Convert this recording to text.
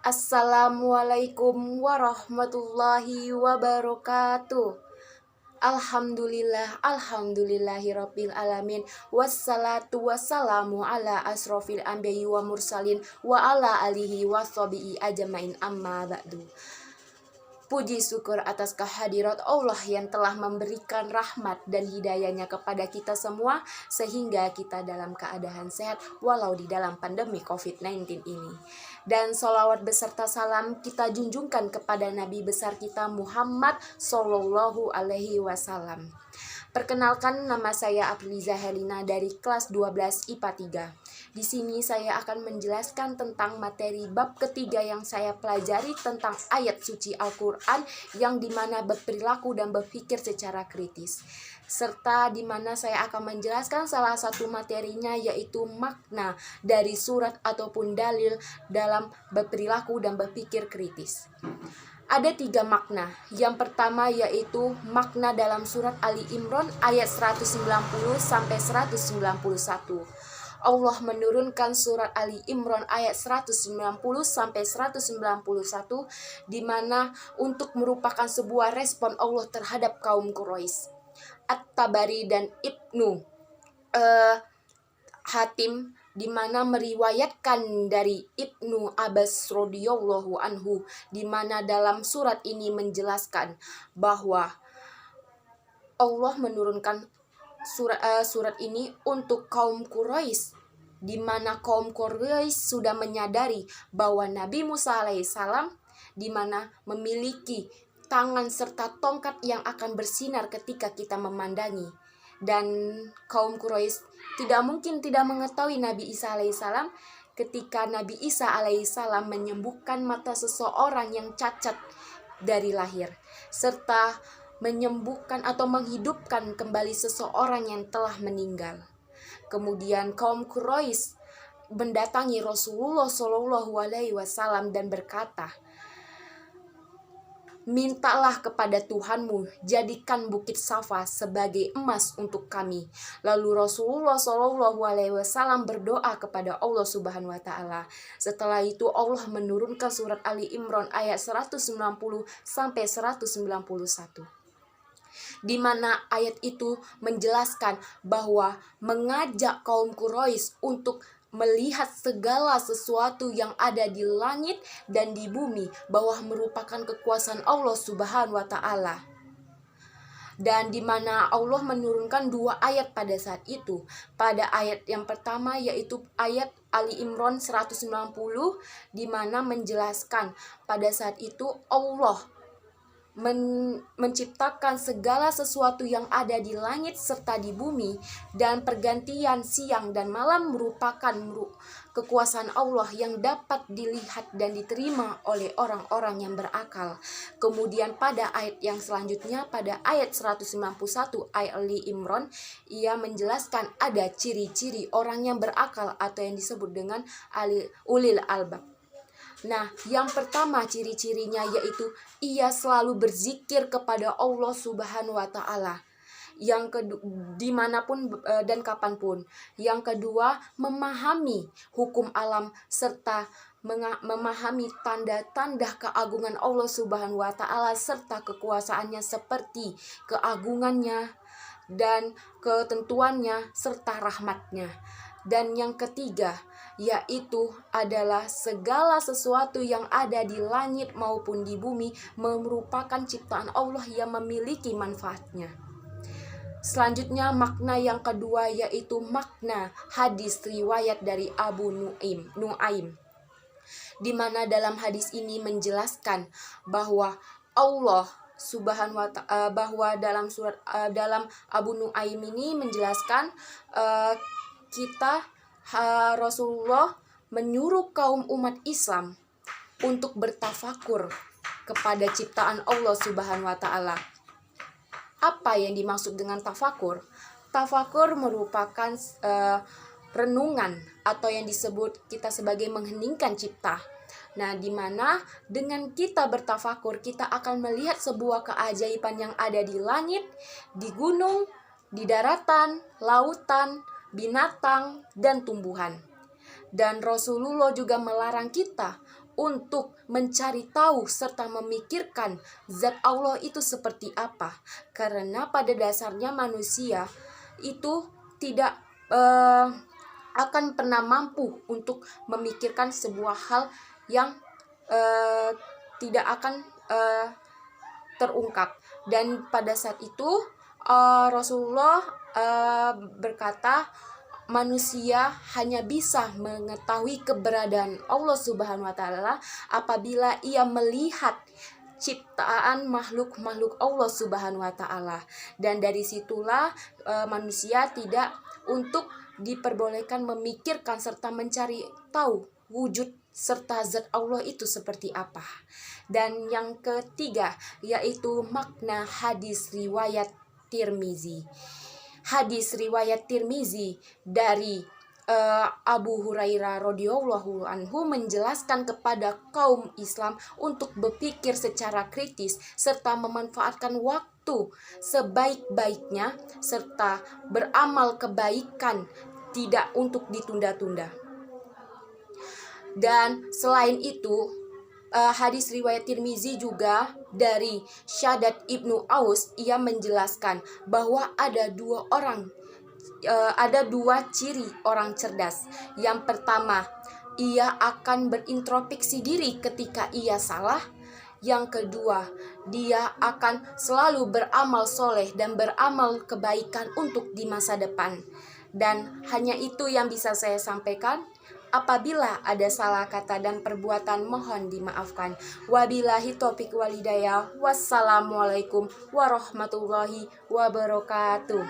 Assalamualaikum warahmatullahi wabarakatuh. Alhamdulillahirabbil alamin. Wassalatu wassalamu ala asrofil anbiya'i wa mursalin wa ala alihi washabihi ajmain, amma ba'du. Puji syukur atas kehadirat Allah yang telah memberikan rahmat dan hidayahnya kepada kita semua, sehingga kita dalam keadaan sehat walau di dalam pandemi COVID-19 ini. Dan sholawat beserta salam kita junjungkan kepada Nabi besar kita Muhammad Sallallahu Alaihi Wasallam. Perkenalkan, nama saya Afriza Helina dari kelas 12 IPA 3. Di sini saya akan menjelaskan tentang materi bab ketiga yang saya pelajari tentang ayat suci Al-Quran yang dimana berperilaku dan berpikir secara kritis. Serta dimana saya akan menjelaskan salah satu materinya, yaitu makna dari surat ataupun dalil dalam berperilaku dan berpikir kritis. Ada 3 makna. Yang pertama yaitu makna dalam surat Ali Imran ayat 190 sampai 191. Allah menurunkan surat Ali Imran ayat 190 sampai 191 di mana untuk merupakan sebuah respon Allah terhadap kaum Quraisy. At-Tabari dan Ibnu Hatim di mana meriwayatkan dari Ibnu Abbas radhiyallahu anhu, di mana dalam surat ini menjelaskan bahwa Allah menurunkan surat ini untuk kaum Quraisy, di mana kaum Quraisy sudah menyadari bahwa Nabi Musa alaihissalam di mana memiliki tangan serta tongkat yang akan bersinar ketika kita memandangi. Dan kaum Quraisy tidak mungkin tidak mengetahui Nabi Isa alaihissalam ketika Nabi Isa alaihissalam menyembuhkan mata seseorang yang cacat dari lahir, serta menyembuhkan atau menghidupkan kembali seseorang yang telah meninggal. Kemudian kaum Quraisy mendatangi Rasulullah Shallallahu Alaihi Wasallam dan berkata, "Mintalah kepada Tuhanmu, jadikan bukit Safa sebagai emas untuk kami." Lalu Rasulullah Shallallahu Alaihi Wasallam berdoa kepada Allah Subhanahu Wa Taala. Setelah itu Allah menurunkan surat Ali Imran ayat 190 sampai 191. Di mana ayat itu menjelaskan bahwa mengajak kaum Quraisy untuk melihat segala sesuatu yang ada di langit dan di bumi bahwa merupakan kekuasaan Allah Subhanahu wa Ta'ala. Dan di mana Allah menurunkan 2 ayat pada saat itu. Pada ayat yang pertama yaitu ayat Ali Imran 190 di mana menjelaskan pada saat itu Allah menciptakan segala sesuatu yang ada di langit serta di bumi, dan pergantian siang dan malam merupakan kekuasaan Allah yang dapat dilihat dan diterima oleh orang-orang yang berakal. Kemudian pada ayat yang selanjutnya, pada ayat 191 ayat Ali Imran, ia menjelaskan ada ciri-ciri orang yang berakal atau yang disebut dengan ulil albab. Nah, yang pertama ciri-cirinya yaitu ia selalu berzikir kepada Allah Subhanahu wa Ta'ala. Yang kedua, dimanapun dan kapanpun. Yang kedua, memahami hukum alam serta memahami tanda-tanda keagungan Allah Subhanahu wa Ta'ala serta kekuasaannya seperti keagungannya dan ketentuannya serta rahmatnya. Dan yang ketiga yaitu adalah segala sesuatu yang ada di langit maupun di bumi merupakan ciptaan Allah yang memiliki manfaatnya. Selanjutnya makna yang kedua yaitu makna hadis riwayat dari Abu Nuaim, di mana dalam hadis ini menjelaskan bahwa Allah Subhanahu wa Ta'ala, bahwa dalam Abu Nuaim ini menjelaskan Rasulullah menyuruh kaum umat Islam untuk bertafakur kepada ciptaan Allah Subhanahu wa Ta'ala. Apa yang dimaksud dengan tafakur? Tafakur merupakan renungan atau yang disebut kita sebagai mengheningkan cipta. Nah, di mana dengan kita bertafakur kita akan melihat sebuah keajaiban yang ada di langit, di gunung, di daratan, lautan, binatang, dan tumbuhan. Dan Rasulullah juga melarang kita untuk mencari tahu serta memikirkan zat Allah itu seperti apa. Karena pada dasarnya manusia itu tidak akan pernah mampu untuk memikirkan sebuah hal yang tidak akan terungkap. Dan pada saat itu Rasulullah berkata, manusia hanya bisa mengetahui keberadaan Allah Subhanahu wa Ta'ala apabila ia melihat ciptaan makhluk-makhluk Allah Subhanahu wa Ta'ala. Dan dari situlah manusia tidak untuk diperbolehkan memikirkan serta mencari tahu wujud serta zat Allah itu seperti apa. Dan yang ketiga yaitu makna hadis riwayat Tirmizi. Hadis riwayat Tirmizi dari Abu Hurairah radhiyallahu anhu menjelaskan kepada kaum Islam untuk berpikir secara kritis serta memanfaatkan waktu sebaik-baiknya serta beramal kebaikan, tidak untuk ditunda-tunda. Dan selain itu, hadis riwayat Tirmizi juga dari Syaddad ibnu Aus, ia menjelaskan bahwa ada dua ciri orang cerdas. Yang pertama, ia akan berintrospeksi diri ketika ia salah. Yang kedua, dia akan selalu beramal soleh dan beramal kebaikan untuk di masa depan. Dan hanya itu yang bisa saya sampaikan. Apabila ada salah kata dan perbuatan, mohon dimaafkan. Wabillahi taufiq wal hidayah. Wassalamualaikum warahmatullahi wabarakatuh.